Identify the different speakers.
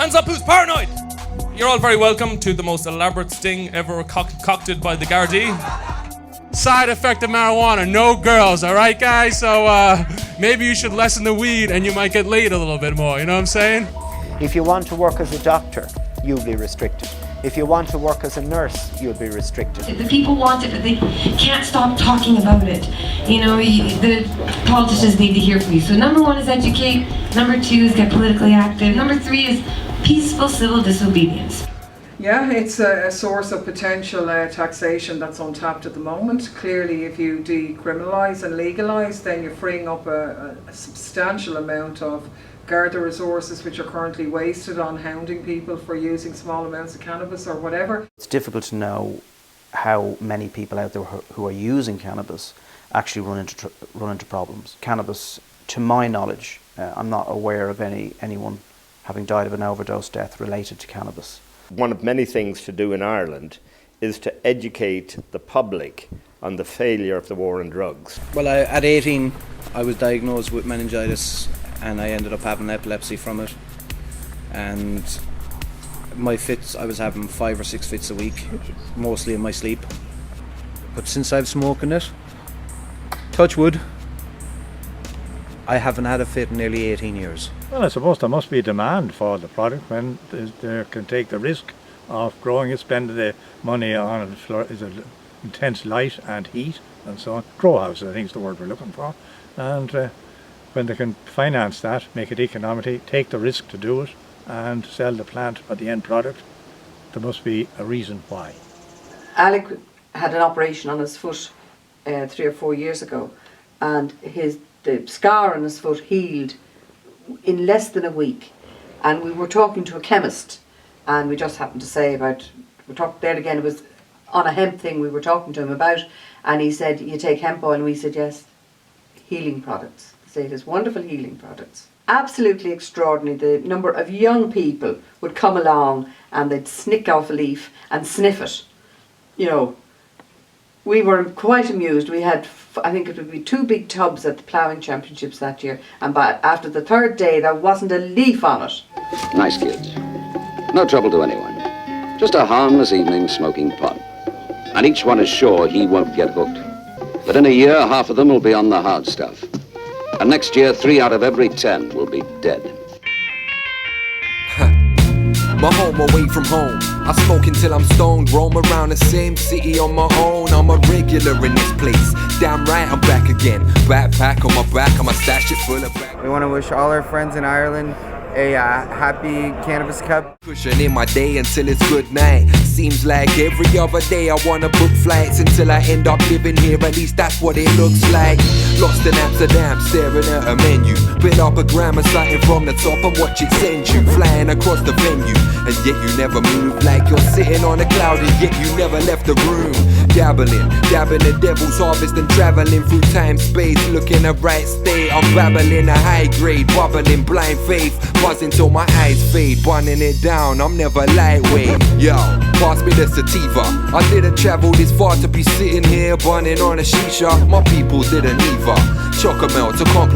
Speaker 1: hands up who's paranoid. You're all very welcome to the most elaborate sting ever concocted by the Gardaí.
Speaker 2: Side effect of marijuana, no girls, alright guys? So maybe you should lessen the weed and you might get laid a little bit more, you know what I'm saying?
Speaker 3: If you want to work as a doctor, you'll be restricted. If you want to work as a nurse, you'll be restricted.
Speaker 4: The people want it, but they can't stop talking about it. You know, the politicians need to hear from you. So number 1 is educate, number 2 is get politically active, number 3 is peaceful civil disobedience.
Speaker 5: Yeah, it's a source of potential taxation that's untapped at the moment. Clearly, if you decriminalise and legalise, then you're freeing up a substantial amount of Garda resources which are currently wasted on hounding people for using small amounts of cannabis or whatever.
Speaker 6: It's difficult to know how many people out there who are using cannabis actually run into problems. Cannabis, to my knowledge, I'm not aware of anyone having died of an overdose death related to cannabis.
Speaker 7: One of many things to do in Ireland is to educate the public on the failure of the war on drugs.
Speaker 8: Well, at 18 I was diagnosed with meningitis and I ended up having epilepsy from it, and my fits, I was having 5 or 6 fits a week, mostly in my sleep. But since I've smoking it, touch wood, I haven't had a fit in nearly 18 years.
Speaker 9: Well, I suppose there must be a demand for the product when they can take the risk of growing it, spend the money on it, is it intense light and heat and so on. Grow house, I think is the word we're looking for. And when they can finance that, make it economically, take the risk to do it and sell the plant or the end product, there must be a reason why.
Speaker 10: Alec had an operation on his foot 3 or 4 years ago, and the scar on his foot healed in less than a week. And we were talking to a chemist, and we just happened to say we talked there again, it was on a hemp thing we were talking to him about, and he said, you take hemp oil? And we said, yes. Healing products. Say it is wonderful healing products. Absolutely extraordinary. The number of young people would come along and they'd snick off a leaf and sniff it. You know, we were quite amused. We had, I think it would be 2 big tubs at the ploughing championships that year, and after the 3rd day there wasn't a leaf on it.
Speaker 11: Nice kids. No trouble to anyone. Just a harmless evening smoking pot. And each one is sure he won't get hooked. But in a year, half of them will be on the hard stuff. And next year, 3 out of every 10 will be dead.
Speaker 12: My home away from home. I smoke until I'm stoned. Roam around the same city on my own. I'm a regular in this place. Damn right, I'm back again. Backpack on my back, I'ma stash it full of back.
Speaker 13: We want to wish all our friends in Ireland a happy Cannabis Cup.
Speaker 12: Pushing in my day until it's good night. Seems like every other day I wanna book flights until I end up living here. At least that's what it looks like. Lost in Amsterdam, staring at a menu. Build up a grammar sighting from the top and watch it send you flying across the venue. And yet you never move, like you're sitting on a cloud, and yet you never left the room. Dabbing the devil's harvest and traveling through time, space, looking a bright state. I'm babbling a high grade, bubbling blind faith, buzzing till my eyes fade, bunning it down. I'm never lightweight. Yo, pass me the sativa. I didn't travel this far to be sitting here bunning on a shisha. My people didn't either. Chocomel to compliment